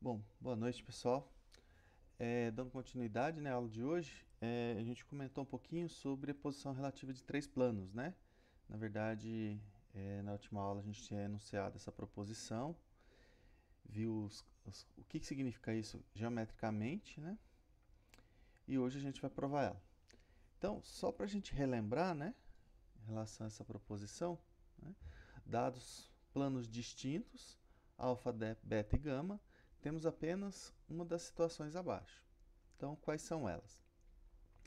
Bom, boa noite, pessoal. Dando continuidade, né, à aula de hoje, a gente comentou um pouquinho sobre a posição relativa de três planos, né? Na verdade, na última aula a gente tinha enunciado essa proposição, viu o que significa isso geometricamente, né? E hoje a gente vai provar ela. Então, só para a gente relembrar, né, em relação a essa proposição, né, dados planos distintos, alfa, beta e gama, temos apenas uma das situações abaixo. Então, quais são elas?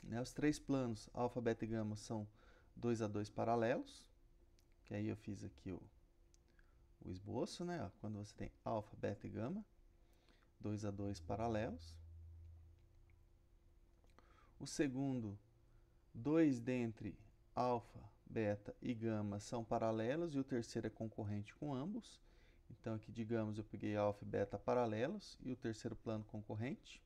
Né, os três planos alfa, beta e gama são 2 a 2 paralelos, que aí eu fiz aqui o esboço, né? Ó, quando você tem alfa, beta e gama, 2 a 2 paralelos. O segundo, dois dentre alfa, beta e gama são paralelos e o terceiro é concorrente com ambos. Então aqui, digamos, eu peguei alfa e beta paralelos e o terceiro plano concorrente.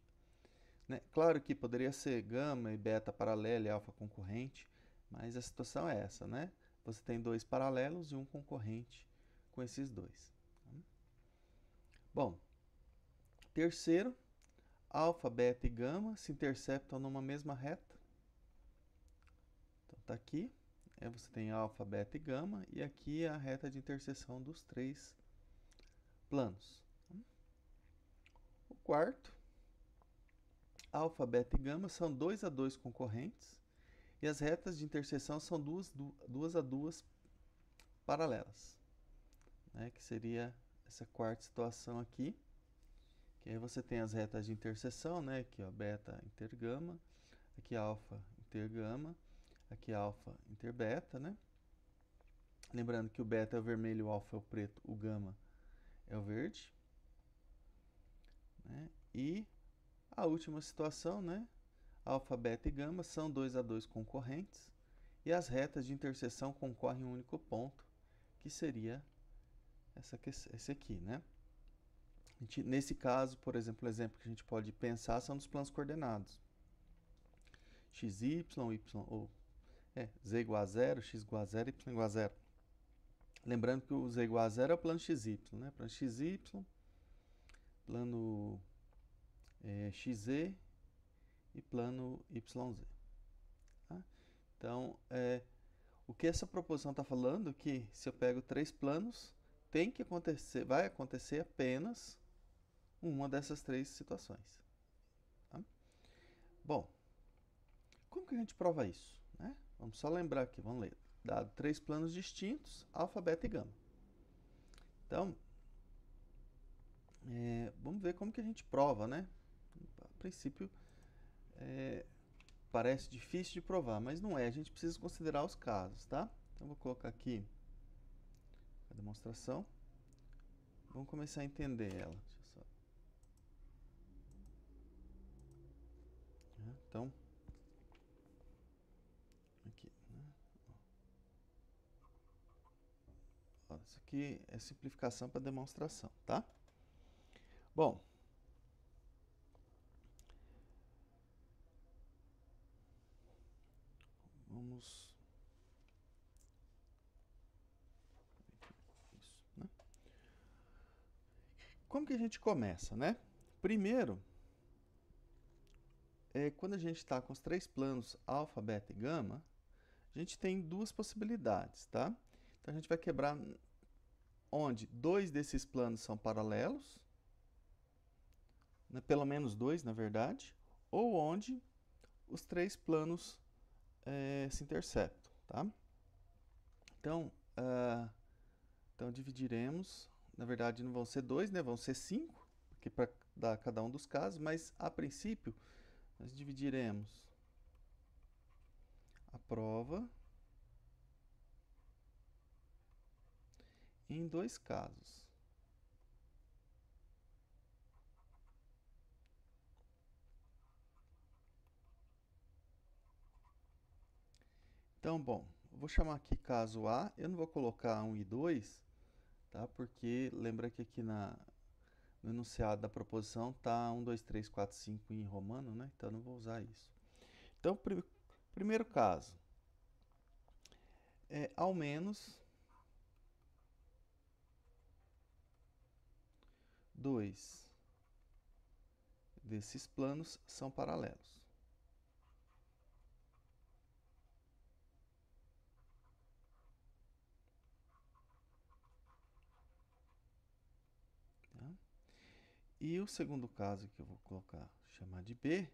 Né? Claro que poderia ser gama e beta paralelo e alfa concorrente, mas a situação é essa, né? Você tem dois paralelos e um concorrente com esses dois. Bom, terceiro, alfa, beta e gama se interceptam numa mesma reta. Então tá aqui, você tem alfa, beta e gama, e aqui é a reta de interseção dos três planos. O quarto, alfa, beta e gama são 2 a 2 concorrentes, e as retas de interseção são duas a duas paralelas, né? Que seria essa quarta situação aqui, que aí você tem as retas de interseção, né? Aqui, ó, beta intergama, aqui alfa intergama, aqui alfa interbeta, né? Lembrando que o beta é o vermelho, o alfa é o preto, o gama é o verde, né? E a última situação, né? Alfa, beta e gama são 2 a 2 concorrentes e as retas de interseção concorrem em um único ponto, que seria esse aqui, né? Nesse caso, por exemplo, o exemplo que a gente pode pensar são dos planos coordenados. x, y, ou z igual a zero, x igual a zero, y igual a zero. Lembrando que o z igual a zero é o plano xy, né? Plano xy, plano xz e plano yz. Tá? Então, o que essa proposição está falando é que se eu pego três planos, vai acontecer apenas uma dessas três situações. Tá? Bom, como que a gente prova isso? Né? Vamos só lembrar aqui, vamos ler. Dado três planos distintos, alfa, beta e gama. Então, vamos ver como que a gente prova, né? A princípio, parece difícil de provar, mas não é. A gente precisa considerar os casos, tá? Então, vou colocar aqui a demonstração. Vamos começar a entender ela. Deixa eu só... Então, aqui, né? Ó, isso aqui é simplificação para demonstração, tá? Bom, vamos... Isso, né? Como que a gente começa, né? Primeiro, quando a gente está com os três planos alfa, beta e gama, a gente tem duas possibilidades, tá? Então a gente vai quebrar onde dois desses planos são paralelos, né? Pelo menos dois, na verdade, ou onde os três planos se interceptam, tá? Então, então dividiremos, na verdade não vão ser dois, né? Vão ser cinco, porque para dar cada um dos casos, mas a princípio nós dividiremos a prova em dois casos. Então, bom, eu vou chamar aqui caso A, eu não vou colocar 1 e 2, tá? Porque lembra que aqui no enunciado da proposição tá 1, 2, 3, 4, 5 em romano, né? Então eu não vou usar isso. Então, primeiro caso, ao menos 2 desses planos são paralelos. Tá? E o segundo caso que eu vou colocar, chamar de B,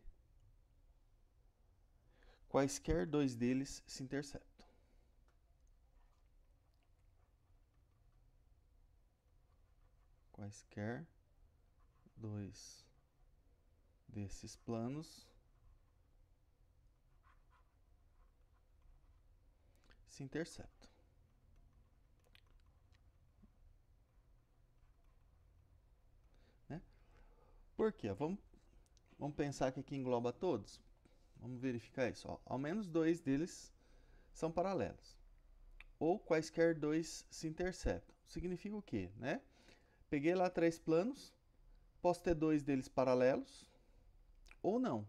quaisquer dois deles se interceptam. Quaisquer dois desses planos se interceptam. Né? Por quê? Vamos pensar que aqui engloba todos? Vamos verificar isso. Ó. Ao menos dois deles são paralelos. Ou quaisquer dois se interceptam. Significa o quê? Né? Peguei lá três planos, posso ter dois deles paralelos ou não.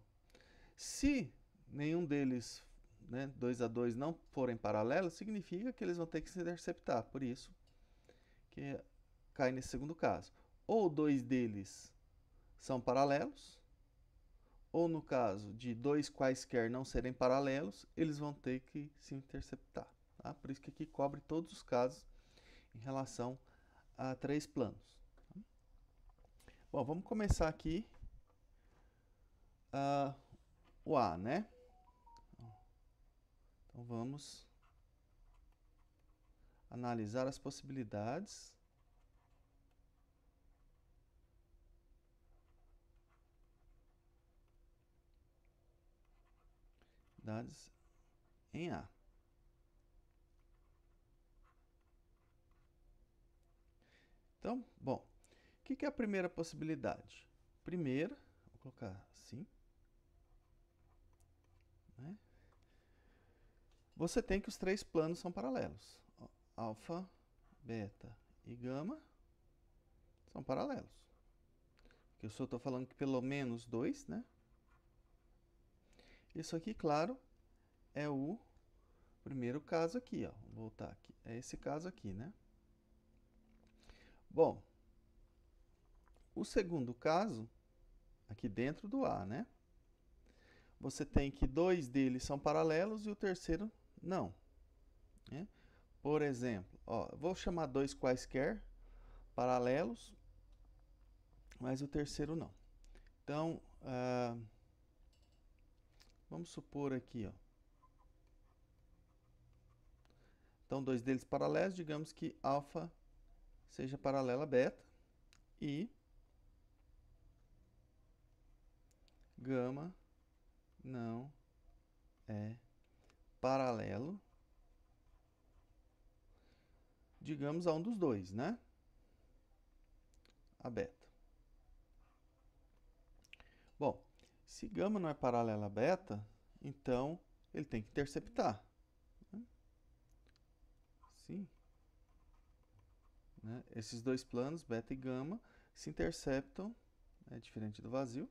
Se nenhum deles, né, 2 a 2, não forem paralelos, significa que eles vão ter que se interceptar. Por isso que cai nesse segundo caso. Ou dois deles são paralelos, ou no caso de dois quaisquer não serem paralelos, eles vão ter que se interceptar. Tá? Por isso que aqui cobre todos os casos em relação a três planos. Bom, vamos começar aqui o A, né? Então vamos analisar as possibilidades em A. Então, bom, o que é a primeira possibilidade? Primeira, vou colocar assim, né? Você tem que os três planos são paralelos. Ó, alfa, beta e gama são paralelos. Porque eu só estou falando que pelo menos dois, né? Isso aqui, claro, é o primeiro caso aqui, ó. Vou voltar aqui. É esse caso aqui, né? Bom, o segundo caso, aqui dentro do A, né? Você tem que dois deles são paralelos e o terceiro não. Né? Por exemplo, ó, vou chamar dois quaisquer paralelos, mas o terceiro não. Então, vamos supor aqui, ó. Então, dois deles paralelos, digamos que alfa seja paralela a beta e gama não é paralelo, digamos, a um dos dois, né? A beta. Bom, se gama não é paralela a beta, então ele tem que interceptar. Sim. Né? Esses dois planos, beta e gama, se interceptam, é diferente do vazio,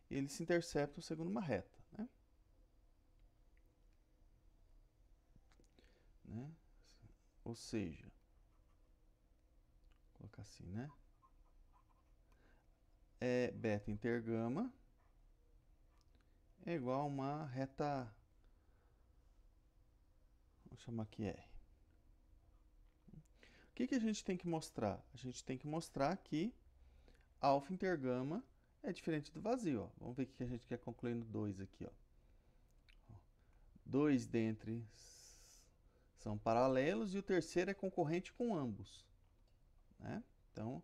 e eles se interceptam segundo uma reta. Né? Ou seja, vou colocar assim, né? Beta intergama é igual a uma reta, vamos chamar aqui R. O que a gente tem que mostrar? A gente tem que mostrar que alfa intergama é diferente do vazio. Ó. Vamos ver o que a gente quer concluir no 2 aqui. Ó. Dois dentre são paralelos e o terceiro é concorrente com ambos. Né? Então,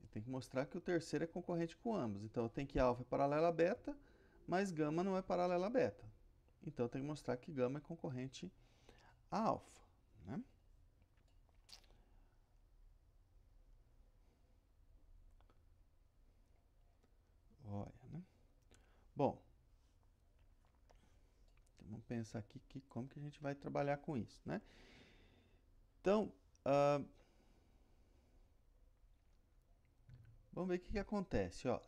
eu tenho que mostrar que o terceiro é concorrente com ambos. Então, eu tenho que alfa é paralela a beta, mas gama não é paralela a beta. Então, eu tenho que mostrar que gama é concorrente a alfa. Né? Olha, né? Bom, então vamos pensar aqui como que a gente vai trabalhar com isso, né? Então, vamos ver o que acontece. Ó.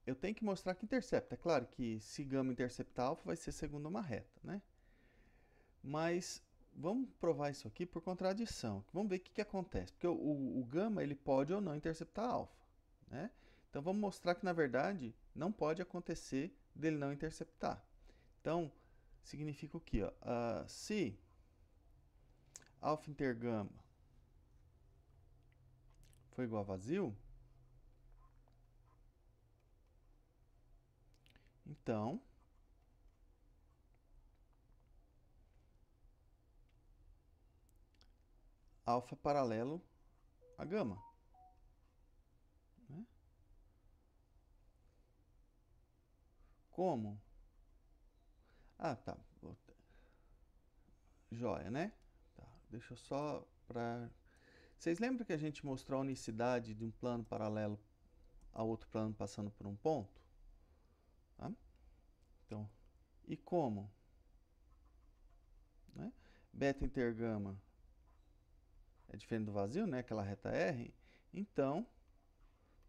Eu tenho que mostrar que intercepta. É claro que se gama interceptar alfa, vai ser segundo uma reta, né? Mas vamos provar isso aqui por contradição. Vamos ver o que acontece. Porque o gama ele pode ou não interceptar alfa. né? Então vamos mostrar que na verdade não pode acontecer dele não interceptar. Então significa o quê? Ó? Se alfa intergama for igual a vazio, então alfa paralelo a gama, né? Como? Ah, tá. Joia, né? Tá. Deixa eu só para... Vocês lembram que a gente mostrou a unicidade de um plano paralelo a outro plano passando por um ponto? Tá? Então, e como? Né? Beta intergama é diferente do vazio, né? Aquela reta R. Então,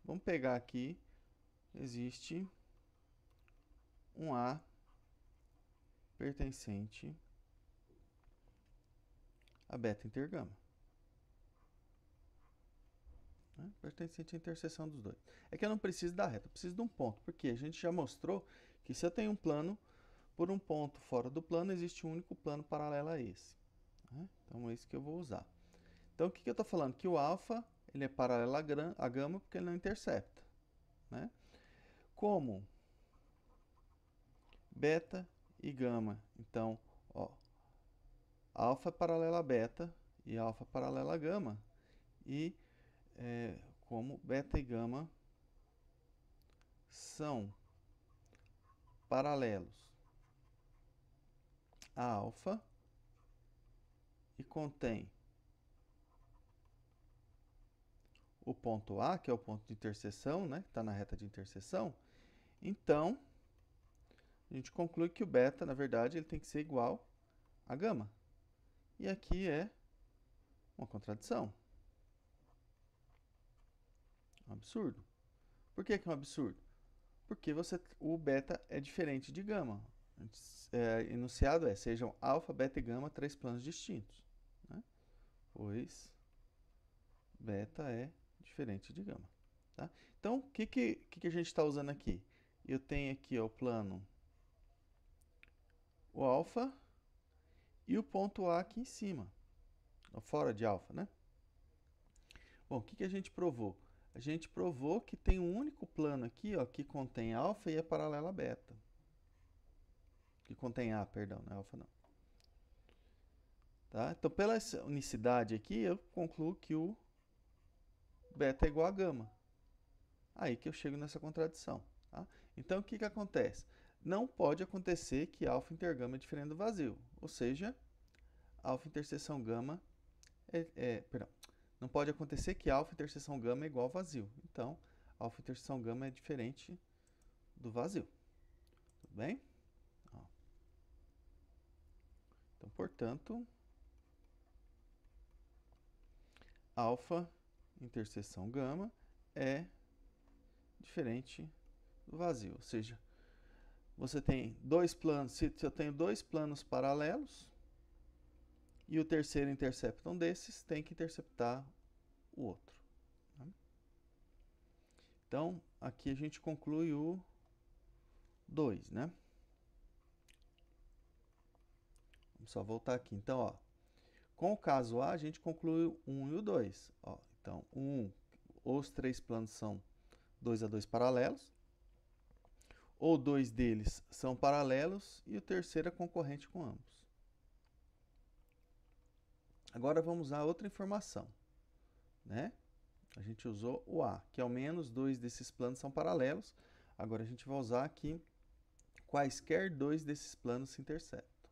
vamos pegar aqui, existe um A pertencente a beta intergama. Né? Pertencente à interseção dos dois. É que eu não preciso da reta, eu preciso de um ponto, porque a gente já mostrou que se eu tenho um plano, por um ponto fora do plano, existe um único plano paralelo a esse. Né? Então é esse que eu vou usar. Então o que eu estou falando? Que o alfa ele é paralelo à gama porque ele não intercepta. Né? Como beta e gama. Então, ó, alfa é paralelo a beta e alfa paralelo a gama. E como beta e gama são paralelos a alfa e contém o ponto A, que é o ponto de interseção, né, que está na reta de interseção, então a gente conclui que o beta, na verdade, ele tem que ser igual a gama. E aqui é uma contradição. Um absurdo. Por que é um absurdo? Porque o beta é diferente de gama. Enunciado é, sejam alfa, beta e gama, três planos distintos. Né? Pois beta é diferente de gama. Tá? Então, o que a gente está usando aqui? Eu tenho aqui ó, o plano, o alfa e o ponto A aqui em cima, fora de alfa, né? Bom, o que a gente provou? A gente provou que tem um único plano aqui, ó, que contém alfa e é paralelo a beta. Que contém A, perdão, não é alfa não. Tá? Então, pela unicidade aqui, eu concluo que o beta é igual a gama. Aí que eu chego nessa contradição. Tá? Então, o que acontece? Não pode acontecer que alfa intergama é diferente do vazio. Ou seja, alfa interseção gama perdão, não pode acontecer que alfa interseção gama é igual a vazio. Então, alfa interseção gama é diferente do vazio. Tudo bem? Ó. Então, portanto, alfa interseção gama é diferente do vazio. Ou seja, você tem dois planos, se eu tenho dois planos paralelos e o terceiro intercepta um desses, tem que interceptar o outro. Né? Então, aqui a gente conclui o 2, né? Vamos só voltar aqui. Então, ó, com o caso A, a gente conclui o 1 e o 2. Ó, então, o 1, os três planos são 2 a 2 paralelos, ou dois deles são paralelos e o terceiro é concorrente com ambos. Agora vamos usar outra informação, né? A gente usou o A, que ao menos dois desses planos são paralelos. Agora a gente vai usar aqui quaisquer dois desses planos se interceptam.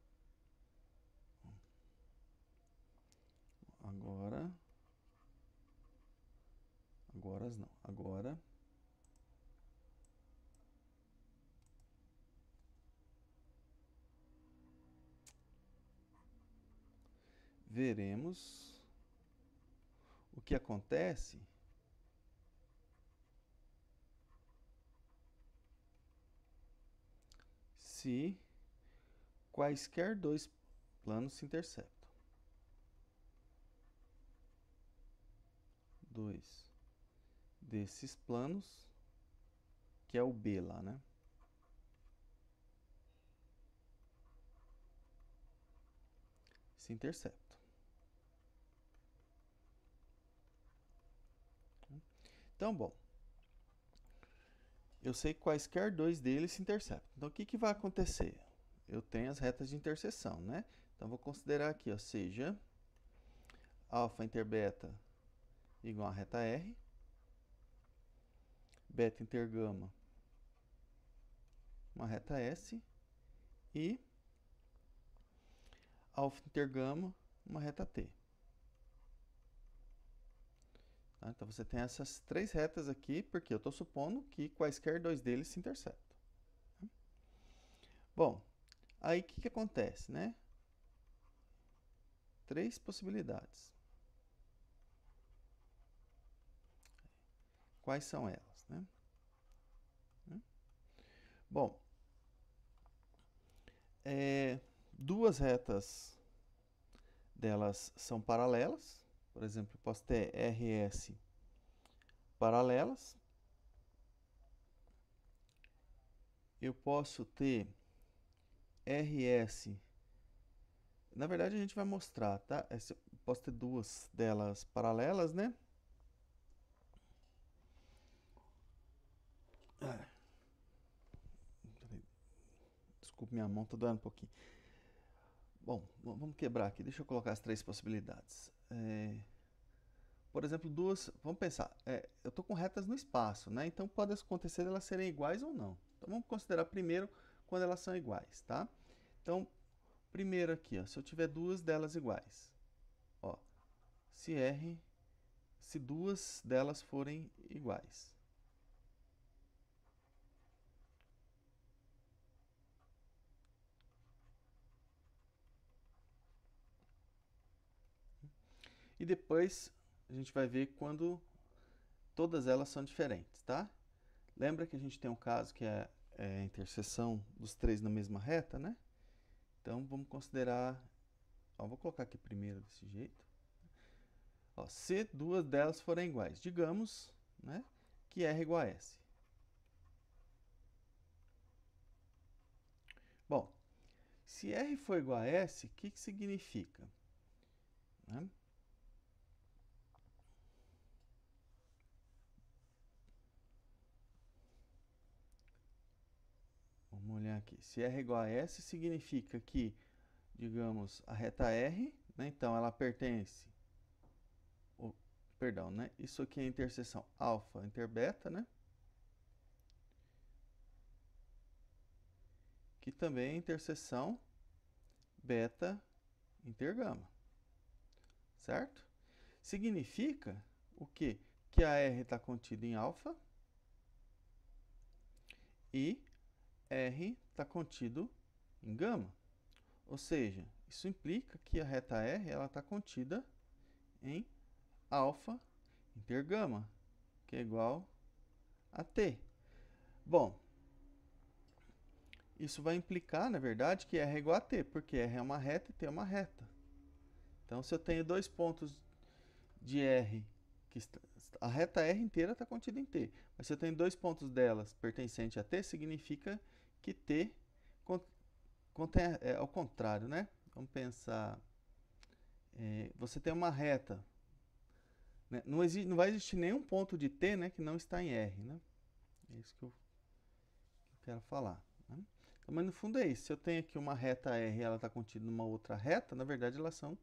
Agora veremos o que acontece se quaisquer dois planos se interceptam. 2 desses planos, que é o B lá, né? Se interceptam. Então, bom, eu sei que quaisquer dois deles se interceptam. Então, o que vai acontecer? Eu tenho as retas de interseção, né? Então, vou considerar aqui, ó, seja alfa inter beta igual a reta R, beta inter gama uma reta S e alfa inter gama uma reta T. Tá? Então, você tem essas três retas aqui, porque eu estou supondo que quaisquer dois deles se interceptam. Bom, aí o que acontece, né? Três possibilidades. Quais são elas, né? Bom, duas retas delas são paralelas. Por exemplo, eu posso ter RS paralelas. Eu posso ter RS. Na verdade, a gente vai mostrar, tá? Eu posso ter duas delas paralelas, né? Desculpe, minha mão tá doendo um pouquinho. Bom, vamos quebrar aqui. Deixa eu colocar as três possibilidades. Por exemplo, vamos pensar, eu estou com retas no espaço, né? Então pode acontecer elas serem iguais ou não. Então vamos considerar primeiro quando elas são iguais, tá? Então, primeiro aqui, ó, se eu tiver duas delas iguais, ó, se duas delas forem iguais. E depois a gente vai ver quando todas elas são diferentes, tá? Lembra que a gente tem um caso que é a interseção dos três na mesma reta, né? Então vamos considerar, ó, vou colocar aqui primeiro desse jeito. Ó, se duas delas forem iguais, digamos, né, que R igual a S. Bom, se R for igual a S, o que significa? Né? Vamos olhar aqui. Se R é igual a S, significa que, digamos, a reta R, né, então ela pertence, perdão, né, isso aqui é a interseção alfa inter beta, né, que também é a interseção beta inter gama, certo? Significa o quê? Que a R está contida em alfa e R está contido em gama. Ou seja, isso implica que a reta R está contida em alfa inter gama, que é igual a T. Bom, isso vai implicar, na verdade, que R é igual a T, porque R é uma reta e T é uma reta. Então, se eu tenho dois pontos de R, a reta R inteira está contida em T, mas se eu tenho dois pontos delas pertencentes a T, significa que T contém, ao contrário, né? Vamos pensar, você tem uma reta, né? Não vai existir nenhum ponto de T, né, que não está em R, né? É isso que eu quero falar, né? Então, mas no fundo é isso. Se eu tenho aqui uma reta R e ela está contida numa outra reta, na verdade elas são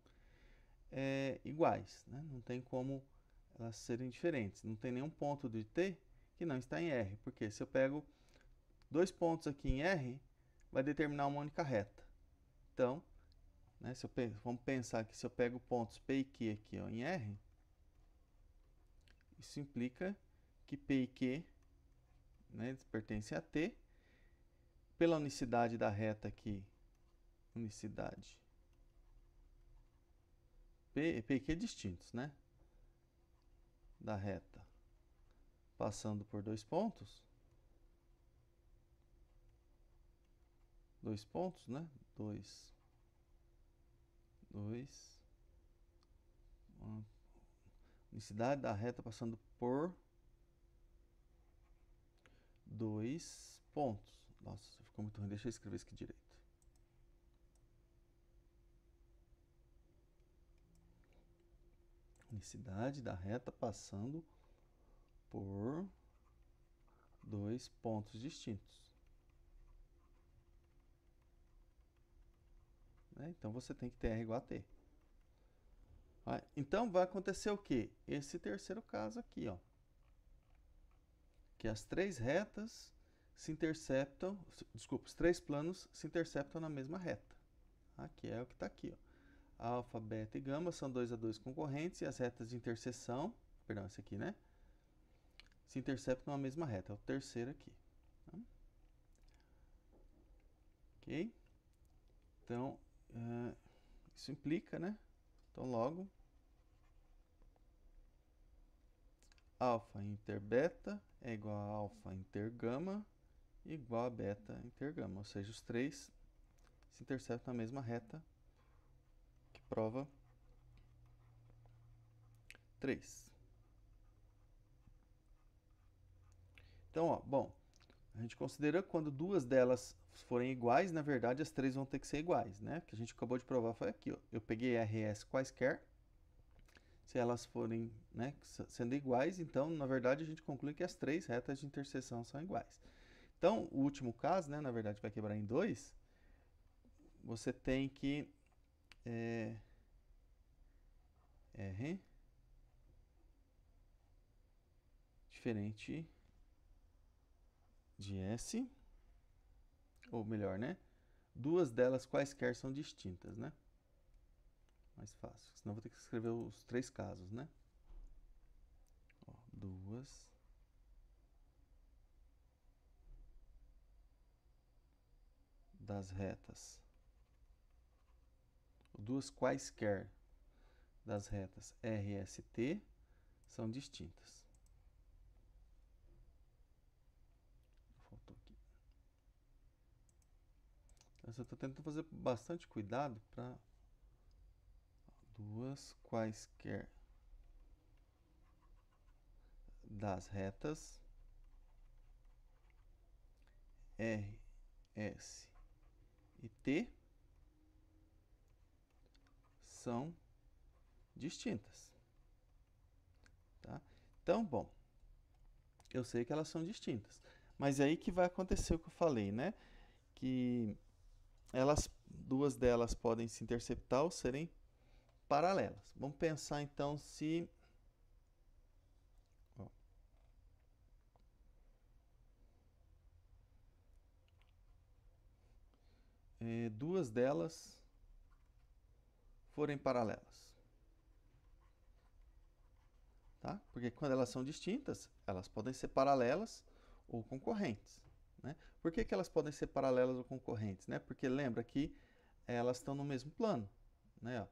iguais, né? Não tem como elas serem diferentes. Não tem nenhum ponto de T que não está em R, porque se eu pego dois pontos aqui em R, vai determinar uma única reta. Então, né, vamos pensar que se eu pego pontos P e Q aqui, ó, em R, isso implica que P e Q, né, pertencem a T. Pela unicidade da reta aqui, unicidade P e Q distintos, né? Da reta passando por dois pontos, né? Unicidade da reta passando por 2 pontos. Nossa, ficou muito ruim. Deixa eu escrever isso aqui direito. Unicidade da reta passando por 2 pontos distintos. Né? Então, você tem que ter R igual a T. Então, vai acontecer o quê? Esse terceiro caso aqui, ó. Que as três retas se interceptam, desculpa, os três planos se interceptam na mesma reta. Aqui é o que está aqui, ó. Alfa, beta e gama são 2 a 2 concorrentes e as retas de interseção, perdão, esse aqui, né? Se interceptam na mesma reta, é o terceiro aqui. Tá? Ok? Então, isso implica, né? Então, logo, alfa inter beta é igual a alfa inter gama igual a beta inter gama, ou seja, os três se interceptam na mesma reta, que prova 3. Então, ó, bom, a gente considera que quando duas delas forem iguais, na verdade as três vão ter que ser iguais, né? O que a gente acabou de provar foi aqui, ó. Eu peguei RS quaisquer, se elas forem, né, sendo iguais, então, na verdade, a gente conclui que as três retas de interseção são iguais. Então, o último caso, né, na verdade, vai quebrar em 2, você tem que R diferente de S, ou melhor, né? Duas delas quaisquer são distintas, né? Mais fácil, senão vou ter que escrever os três casos, né? Ó, duas das retas, duas quaisquer das retas RST são distintas. Faltou aqui. Eu estou tentando fazer bastante cuidado para duas quaisquer das retas R, S e T são distintas. Tá? Então, bom, eu sei que elas são distintas. Mas é aí que vai acontecer o que eu falei, né? Que duas delas podem se interceptar ou serem paralelas. Vamos pensar então se duas delas forem paralelas. Tá? Porque quando elas são distintas, elas podem ser paralelas ou concorrentes. Né? Por que elas podem ser paralelas ou concorrentes? Né? Porque lembra que elas estão no mesmo plano. Né?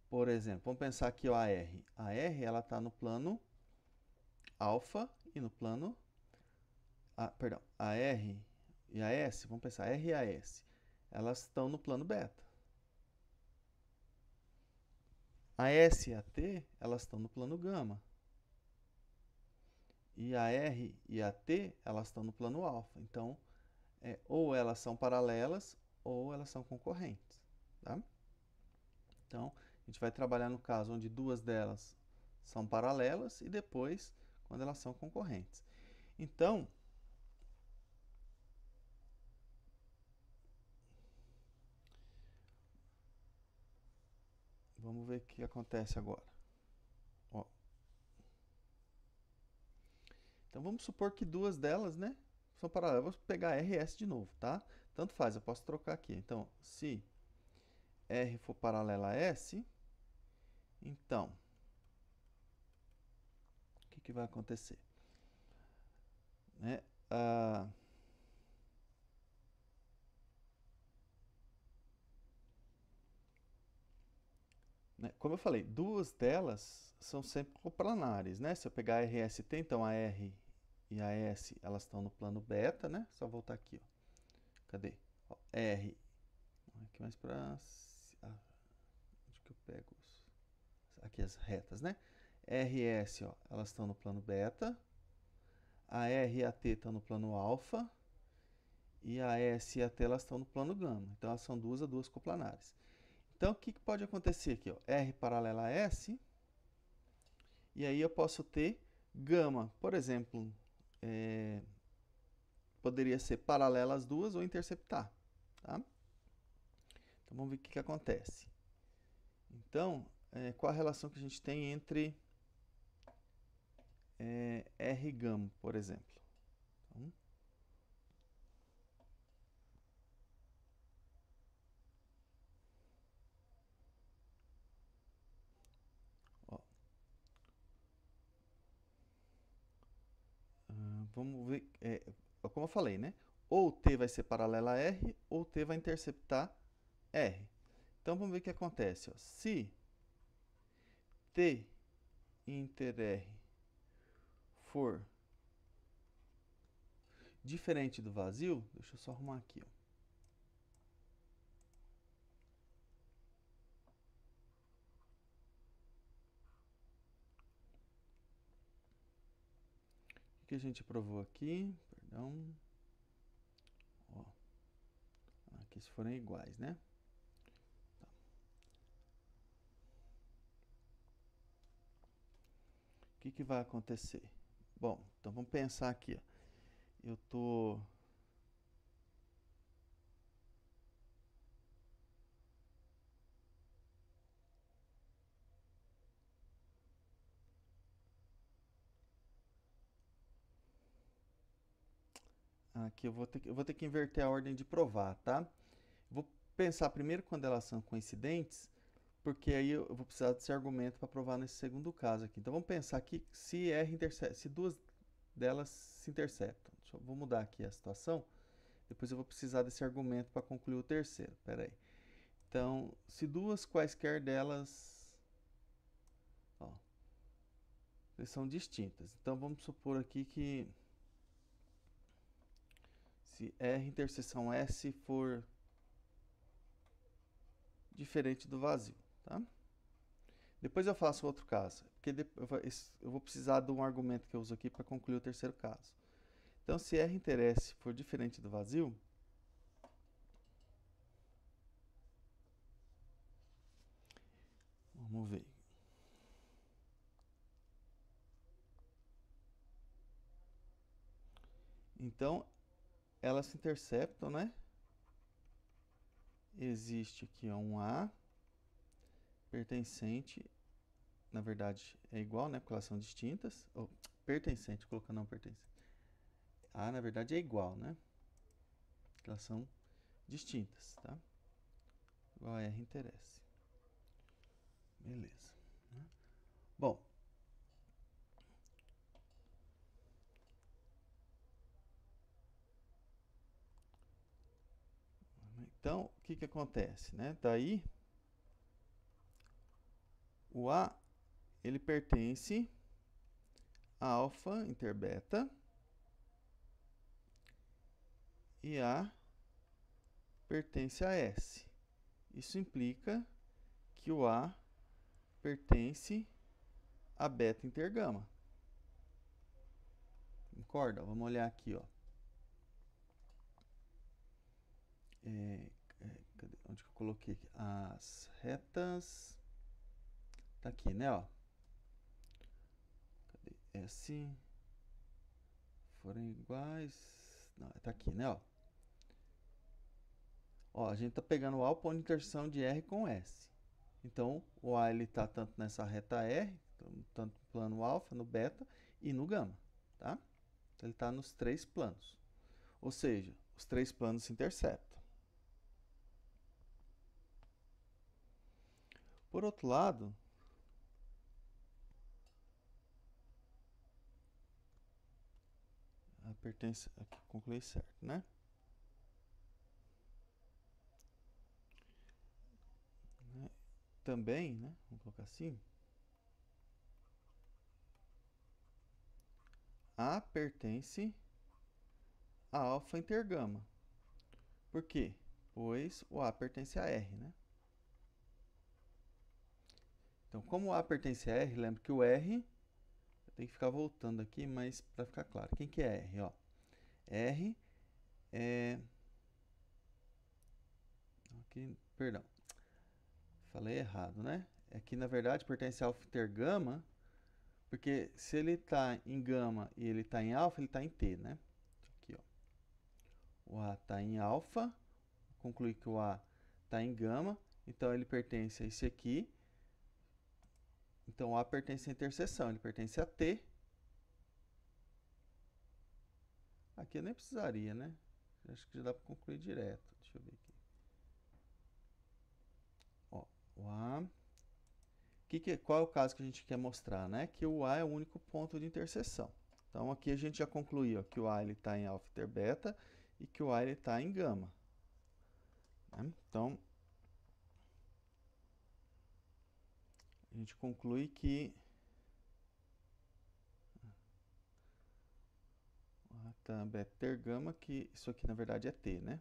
Por exemplo, vamos pensar aqui ó, a R. A R está no plano alfa e no plano... perdão, a R e a S, vamos pensar, R e a S, elas estão no plano beta. A S e a T, elas estão no plano gama. E a R e a T, elas estão no plano alfa. Então, ou elas são paralelas ou elas são concorrentes. Tá? Então, a gente vai trabalhar no caso onde duas delas são paralelas e depois quando elas são concorrentes. Então, vamos ver o que acontece agora. Ó. Então, vamos supor que duas delas, né, são paralelas. Vou pegar RS de novo, tá? Tanto faz, eu posso trocar aqui. Então, se R for paralela a S, então, o que vai acontecer? Né? Como eu falei, duas delas são sempre coplanares, né? Se eu pegar a RST, então a R e a S, elas estão no plano beta, né? Só voltar aqui, ó. Cadê? Ó, R, aqui mais para... onde que eu pego? Aqui as retas, né? RS, ó, elas estão no plano beta. A R e a T estão no plano alfa e a S e a T elas estão no plano gama. Então elas são duas a duas coplanares. Então o que pode acontecer aqui? Ó? R paralela a S, e aí eu posso ter gama, por exemplo, poderia ser paralela às duas ou interceptar. Tá? Então vamos ver o que acontece. Então, qual a relação que a gente tem entre R e gama, por exemplo? Então, ó, vamos ver, como eu falei, né? Ou T vai ser paralela a R, ou T vai interceptar R. Então vamos ver o que acontece. Ó. Se T inter R for diferente do vazio, deixa eu só arrumar aqui. Ó. O que a gente provou aqui? Perdão. Ó. Aqui se forem iguais, né? Tá. O que vai acontecer? Bom, então vamos pensar aqui. Ó. Eu tô aqui eu vou ter que inverter a ordem de provar, tá? Vou pensar primeiro quando elas são coincidentes, porque aí eu vou precisar desse argumento para provar nesse segundo caso aqui. Então vamos pensar aqui se se duas delas se interceptam. Vou mudar aqui a situação. Depois eu vou precisar desse argumento para concluir o terceiro. Pera aí. Então, se duas quaisquer delas, ó, eles são distintas. Então vamos supor aqui que se R interseção S for diferente do vazio, tá? Depois eu faço outro caso, porque eu vou precisar de um argumento que eu uso aqui para concluir o terceiro caso. Então, se R inter S for diferente do vazio, vamos ver. Então, elas se interceptam, né? Existe aqui um A pertencente, na verdade é igual, né? Porque elas são distintas. Ou pertencente, colocando não pertencente. A, na verdade, é igual, né? Elas são distintas, tá? Igual a R inter S. Beleza. Bom, então, o que acontece, né? Daí, o A, ele pertence a alfa inter beta e A pertence a S. Isso implica que o A pertence a beta inter gama. Concorda? Vamos olhar aqui, ó. Onde que eu coloquei aqui? As retas. Tá aqui, né, ó. Cadê? S forem iguais. Não, tá aqui, né, ó. Ó, a gente tá pegando o A, o ponto de interseção de R com S. Então, o A ele tá tanto nessa reta R, tanto no plano alfa, no beta e no gama, tá? Então, ele está nos três planos. Ou seja, os três planos se interceptam. Por outro lado, a pertence aqui concluí certo, né? Também, né? Vamos colocar assim. A pertence a alfa intergama. Por quê? Pois o A pertence a R, né? Então, como o A pertence a R, lembra que o R tem que ficar voltando aqui, mas para ficar claro. Quem que é R? Ó, R é... Aqui, perdão, falei errado, né? Aqui, na verdade, pertence ao alfa intergama, porque se ele está em gama e ele está em alfa, ele está em T, né? Aqui, ó. O A está em alfa, concluir que o A está em gama, então ele pertence a esse aqui. Então o A pertence à interseção, ele pertence a T. Aqui eu nem precisaria, né? Acho que já dá para concluir direto. Deixa eu ver aqui. Ó, o A... qual é o caso que a gente quer mostrar, né? Que o A é o único ponto de interseção. Então aqui a gente já concluiu ó, que o A está em alfa inter beta e que o A está em gama. Né? Então a gente conclui que o A está beta inter gama, que isso aqui na verdade é T, né?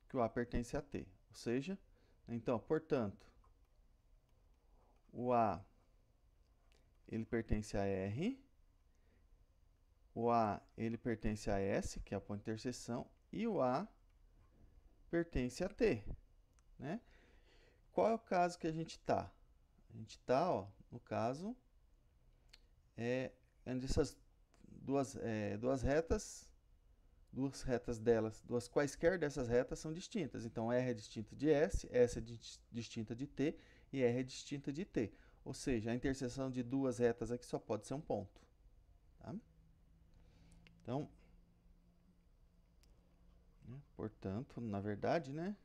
Que o A pertence a T. Ou seja, então, portanto, o A ele pertence a R, o A ele pertence a S, que é a ponto de interseção, e o A pertence a T, né? Qual é o caso que a gente está? A gente está, ó, no caso, onde essas duas retas delas, duas quaisquer dessas retas são distintas. Então, R é distinta de S é distinta de T e R é distinta de T. Ou seja, a interseção de duas retas aqui só pode ser um ponto. Tá? Então, né, portanto, na verdade, né?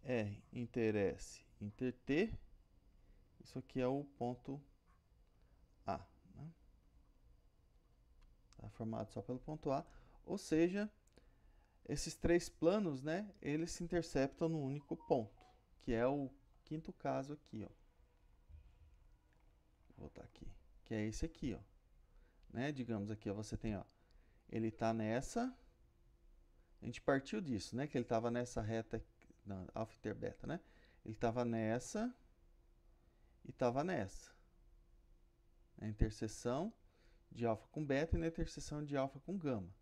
R inter S inter T, isso aqui é o ponto A. Né? Tá formado só pelo ponto A. Ou seja, esses três planos, né, eles se interceptam no único ponto, que é o quinto caso aqui, ó. Vou voltar aqui, que é esse aqui, ó. Né? Digamos aqui, ó, você tem, ó, ele está nessa, a gente partiu disso, né, que ele estava nessa reta, não, alfa inter beta, né? Ele estava nessa e estava nessa. A interseção de alfa com beta e na interseção de alfa com gama.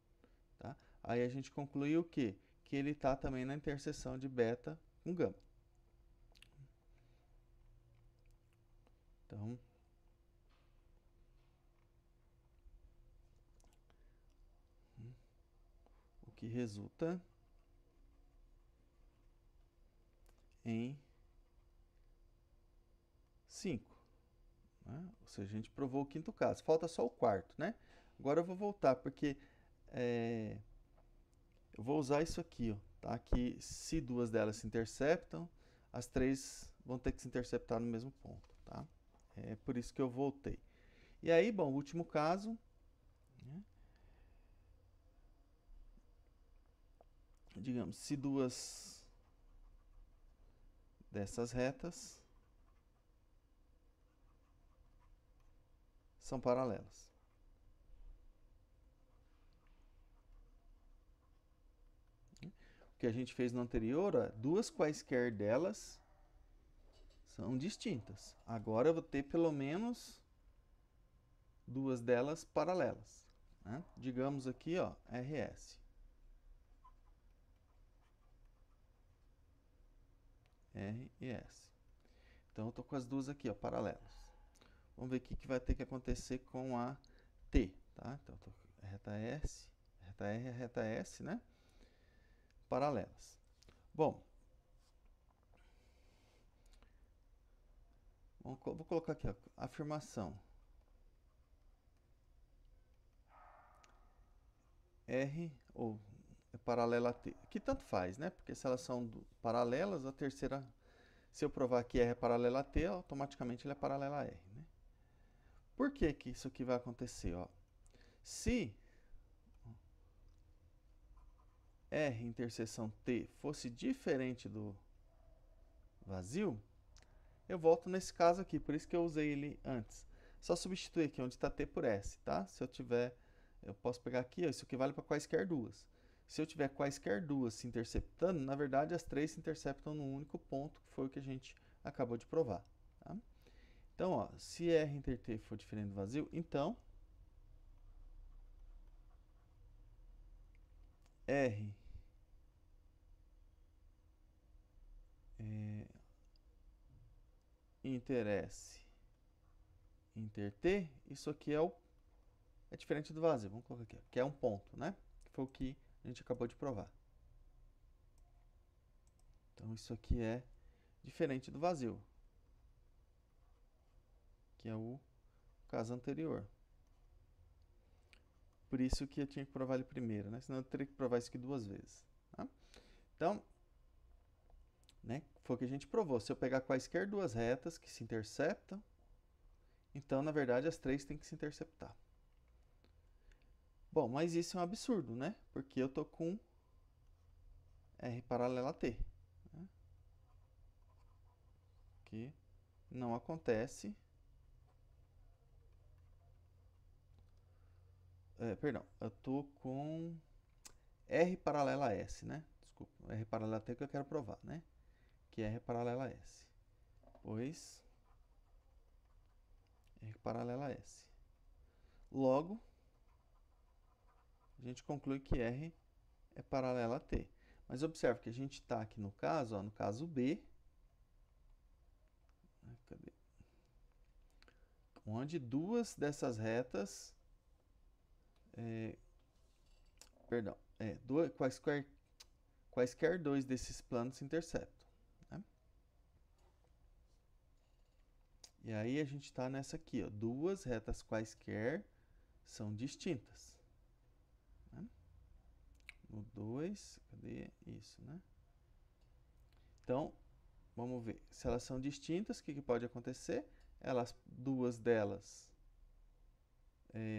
Tá? Aí a gente concluiu o quê? Que ele está também na interseção de beta com gama. Então, o que resulta em 5. Né? Ou seja, a gente provou o quinto caso. Falta só o quarto, né? Agora eu vou voltar, porque eu vou usar isso aqui, ó, tá? Que se duas delas se interceptam, as três vão ter que se interceptar no mesmo ponto, tá? É por isso que eu voltei. E aí, bom, o último caso, né? Digamos, se duas dessas retas são paralelas. O que a gente fez no anterior, ó, duas quaisquer delas são distintas. Agora eu vou ter pelo menos duas delas paralelas. Né? Digamos aqui, ó, RS. R e S. Então eu estou com as duas aqui, ó, paralelas. Vamos ver o que vai ter que acontecer com a T. Tá? Então, eu tô reta S, reta R e reta S, né? Paralelas. Bom, vou colocar aqui, ó, afirmação. R ou é paralela a T. Que tanto faz, né? Porque se elas são paralelas, a terceira, se eu provar que R é paralela a T, automaticamente ele é paralela a R, né? Por que que isso aqui vai acontecer, ó? Se R interseção T fosse diferente do vazio, eu volto nesse caso aqui, por isso que eu usei ele antes. Só substituir aqui onde está T por S, tá? Se eu tiver, eu posso pegar aqui, ó, isso aqui vale para quaisquer duas. Se eu tiver quaisquer duas se interceptando, na verdade as três se interceptam num único ponto, que foi o que a gente acabou de provar. Tá? Então, ó, se R inter T for diferente do vazio, então R inter S inter T, isso aqui é diferente do vazio. Vamos colocar aqui, ó, que é um ponto, né? Que foi o que a gente acabou de provar. Então, isso aqui é diferente do vazio, que é o caso anterior. Por isso que eu tinha que provar ele primeiro, né? Senão eu teria que provar isso aqui duas vezes. Tá? Então, né, foi o que a gente provou. Se eu pegar quaisquer duas retas que se interceptam, então, na verdade, as três têm que se interceptar. Bom, mas isso é um absurdo, né? Porque eu tô com R paralela a T. Né? Que não acontece. Perdão, eu tô com R paralela a S, né? Desculpa, R paralela a T que eu quero provar, né? Que R paralela a S. Pois R paralela a S. Logo, a gente conclui que R é paralela a T. Mas observe que a gente está aqui no caso, ó, no caso B, cadê? Onde duas dessas retas, quaisquer dois desses planos se interceptam. Né? E aí a gente está nessa aqui, ó, duas retas quaisquer são distintas. Né? No 2, cadê isso, né? Então, vamos ver. Se elas são distintas, o que pode acontecer? Duas delas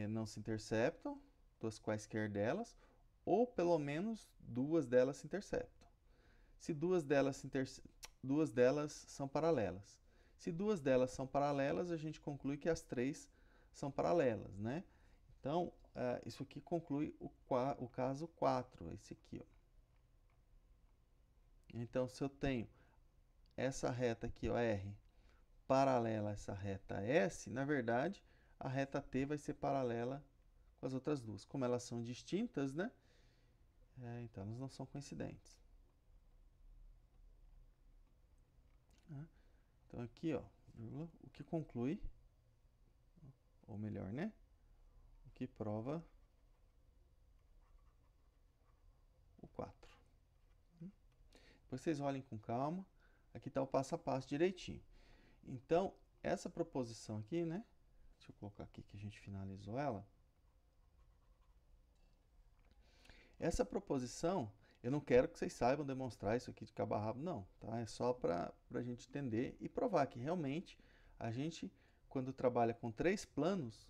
não se interceptam, duas quaisquer delas, ou pelo menos duas delas se interceptam. Se duas delas são paralelas. Se duas delas são paralelas, a gente conclui que as três são paralelas, né? Então, isso aqui conclui o caso 4, esse aqui, ó. Então, se eu tenho essa reta aqui, ó, R, paralela a essa reta S, na verdade, a reta T vai ser paralela com as outras duas. Como elas são distintas, né? Então, elas não são coincidentes. Então, aqui, ó, o que conclui, ou melhor, né? O que prova o 4. Depois vocês olhem com calma. Aqui está o passo a passo direitinho. Então, essa proposição aqui, né? Deixa eu colocar aqui que a gente finalizou ela. Essa proposição, eu não quero que vocês saibam demonstrar isso aqui de cabo a rabo, não. Tá? É só para a gente entender e provar que realmente a gente, quando trabalha com três planos,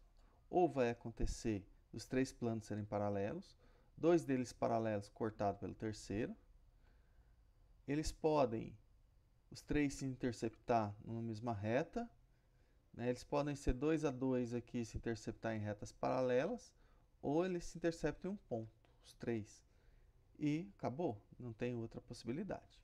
ou vai acontecer os três planos serem paralelos, dois deles paralelos cortados pelo terceiro. Eles podem, os três se interceptar numa mesma reta, né? Eles podem ser 2 a 2 aqui, se interceptar em retas paralelas, ou eles se interceptam em um ponto, os três. E acabou, não tem outra possibilidade.